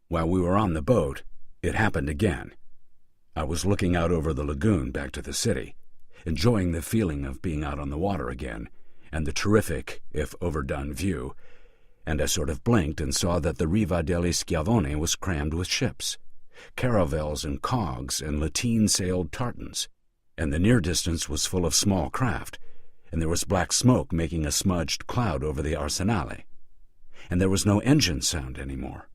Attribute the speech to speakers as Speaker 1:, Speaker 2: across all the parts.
Speaker 1: While we were on the boat, it happened again. I was looking out over the lagoon back to the city, enjoying the feeling of being out on the water again, and the terrific, if overdone, view, and I sort of blinked and saw that the Riva degli Schiavoni was crammed with ships, caravels and cogs and lateen-sailed tartans, and the near distance was full of small craft, and there was black smoke making a smudged cloud over the Arsenale, and there was no engine sound anymore,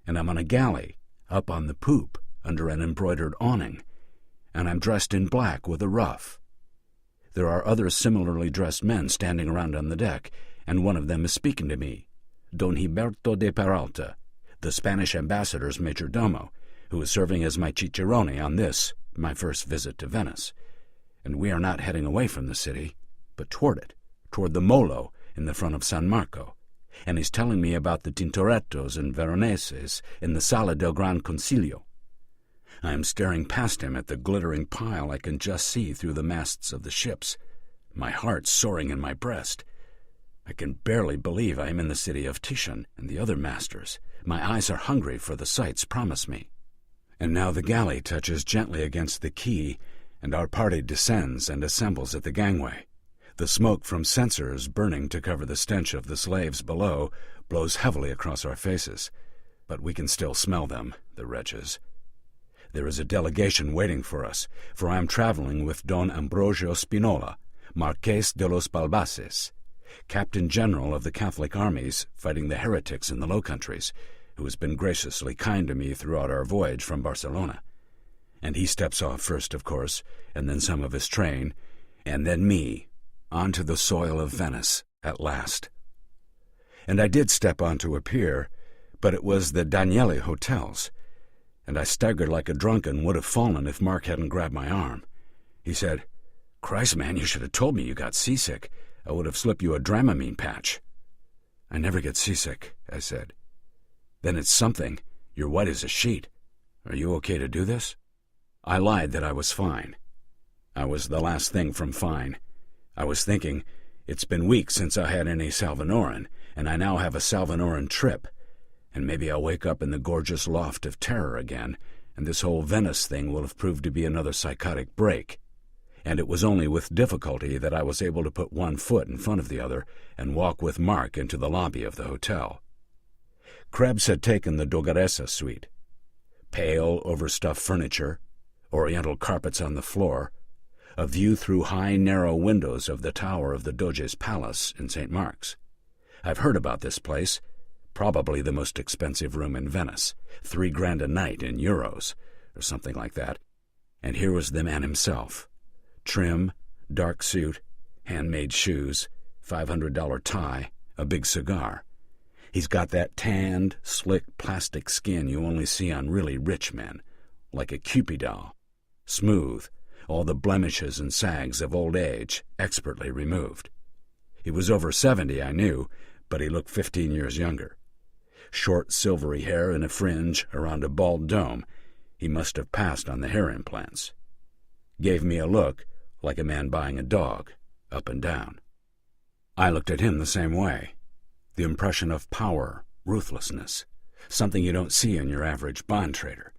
Speaker 1: and I'm on a galley, up on the poop, under an embroidered awning, and I'm dressed in black with a ruff. There are other similarly dressed men standing around on the deck, and one of them is speaking to me, Don Gilberto de Peralta, the Spanish ambassador's major domo, who is serving as my cicerone on this, my first visit to Venice, and we are not heading away from the city, but toward the Molo in the front of San Marco, and he's telling me about the Tintorettos and Veroneses in the Sala del Gran Consiglio. I am staring past him at the glittering pile I can just see through the masts of the ships, my heart soaring in my breast. I can barely believe I am in the city of Titian and the other masters. My eyes are hungry for the sights promised me. And now the galley touches gently against the quay, and our party descends and assembles at the gangway. The smoke from censers burning to cover the stench of the slaves below blows heavily across our faces, but we can still smell them, the wretches. There is a delegation waiting for us, for I am traveling with Don Ambrogio Spinola, Marques de los Balbaces, Captain General of the Catholic armies fighting the heretics in the Low Countries, who has been graciously kind to me throughout our voyage from Barcelona. And he steps off first, of course, and then some of his train, and then me, onto the soil of Venice at last. And I did step onto a pier, but it was the Danieli Hotels, and I staggered like a drunken, would have fallen if Mark hadn't grabbed my arm. He said, "Christ, man, you should have told me you got seasick. I would have slipped you a Dramamine patch." "I never get seasick," I said. "Then it's something. You're white as a sheet. Are you okay to do this?" I lied that I was fine. I was the last thing from fine. I was thinking, it's been weeks since I had any Salvinorin, and I now have a Salvinorin trip, and maybe I'll wake up in the gorgeous loft of terror again, and this whole Venice thing will have proved to be another psychotic break. And it was only with difficulty that I was able to put one foot in front of the other and walk with Mark into the lobby of the hotel. Krebs had taken the Dogaressa suite. Pale, overstuffed furniture, oriental carpets on the floor, a view through high, narrow windows of the tower of the Doge's Palace in St. Mark's. I've heard about this place. Probably the most expensive room in Venice, $3,000 a night in euros, or something like that. And here was the man himself. Trim, dark suit, handmade shoes, $500 tie, a big cigar. He's got that tanned, slick plastic skin you only see on really rich men, like a Cupid doll. Smooth, all the blemishes and sags of old age expertly removed. He was over 70, I knew, but he looked 15 years younger. Short, silvery hair in a fringe around a bald dome. He must have passed on the hair implants. Gave me a look, like a man buying a dog, up and down. I looked at him the same way. The impression of power, ruthlessness, something you don't see in your average bond trader,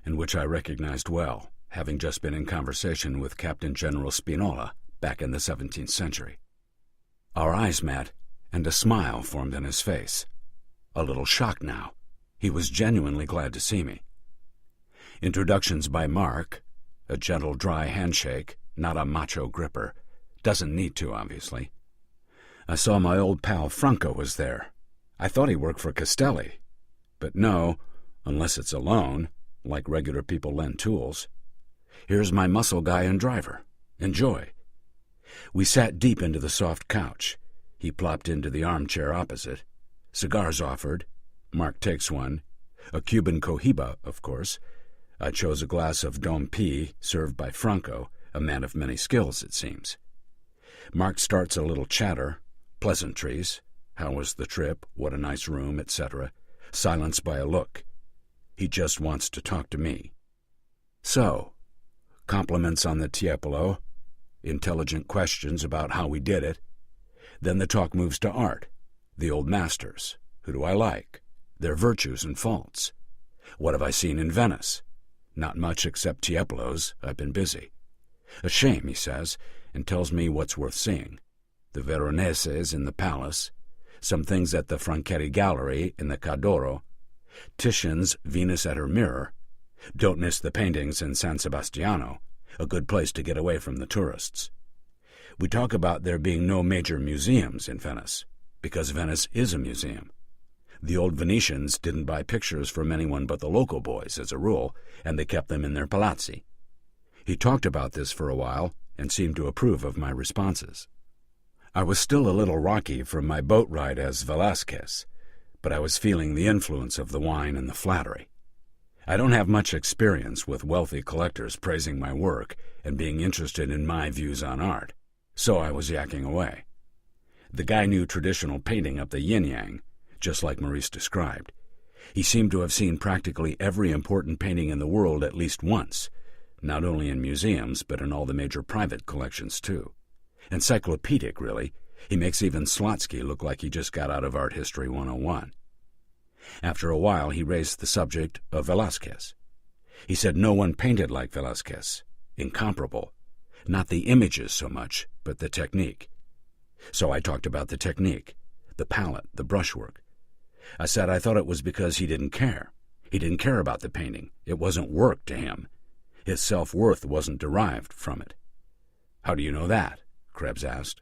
Speaker 1: and which I recognized well, having just been in conversation with Captain General Spinola back in the 17th century. Our eyes met, and a smile formed on his face. A little shocked now. He was genuinely glad to see me. Introductions by Mark, a gentle, dry handshake, not a macho gripper. Doesn't need to, obviously. I saw my old pal Franco was there. I thought he worked for Castelli. But no, unless it's a loan, like regular people lend tools. Here's my muscle guy and driver. Enjoy. We sat deep into the soft couch. He plopped into the armchair opposite. Cigars offered. Mark takes one. A Cuban cohiba, of course. I chose a glass of Dom P, served by Franco, a man of many skills, it seems. Mark starts a little chatter, pleasantries, how was the trip, what a nice room, etc., silenced by a look. He just wants to talk to me. So, compliments on the Tiepolo, intelligent questions about how we did it. Then the talk moves to art, the old masters. Who do I like? Their virtues and faults. What have I seen in Venice? Not much except Tiepolo's. I've been busy. A shame, he says, and tells me what's worth seeing. The Veroneses in the Palace, some things at the Franchetti Gallery in the Cadoro, Titian's Venus at her Mirror. Don't miss the paintings in San Sebastiano, a good place to get away from the tourists. We talk about there being no major museums in Venice, because Venice is a museum. The old Venetians didn't buy pictures from anyone but the local boys, as a rule, and they kept them in their palazzi. He talked about this for a while and seemed to approve of my responses. I was still a little rocky from my boat ride as Velázquez, but I was feeling the influence of the wine and the flattery. I don't have much experience with wealthy collectors praising my work and being interested in my views on art, so I was yakking away. The guy knew traditional painting up the yin-yang, just like Maurice described. He seemed to have seen practically every important painting in the world at least once, not only in museums but in all the major private collections too. Encyclopedic, really. He makes even Slotsky look like he just got out of Art History 101. After a while, he raised the subject of Velázquez. He said no one painted like Velázquez. Incomparable. Not the images so much, but the technique. So I talked about the technique, the palette, the brushwork. I said I thought it was because he didn't care. He didn't care about the painting. It wasn't work to him. His self-worth wasn't derived from it. How do you know that? Krebs asked.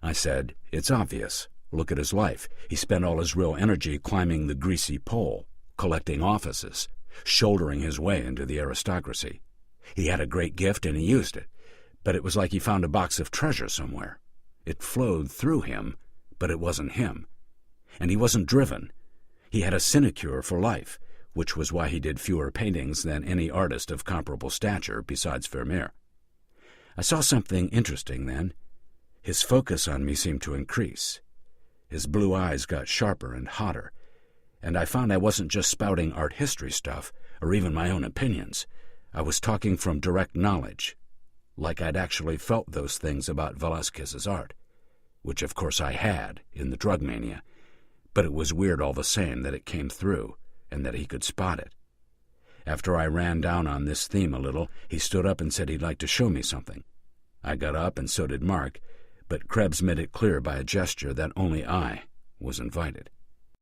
Speaker 1: I said, it's obvious. Look at his life. He spent all his real energy climbing the greasy pole, collecting offices, shouldering his way into the aristocracy. He had a great gift and he used it, but it was like he found a box of treasure somewhere. It flowed through him, but it wasn't him. And he wasn't driven. He had a sinecure for life, which was why he did fewer paintings than any artist of comparable stature besides Vermeer. I saw something interesting then. His focus on me seemed to increase. His blue eyes got sharper and hotter, and I found I wasn't just spouting art history stuff or even my own opinions. I was talking from direct knowledge, like I'd actually felt those things about Velázquez's art, which of course I had in the drug mania, but it was weird all the same that it came through and that he could spot it. After I ran down on this theme a little, he stood up and said he'd like to show me something. I got up, and so did Mark, but Krebs made it clear by a gesture that only I was invited.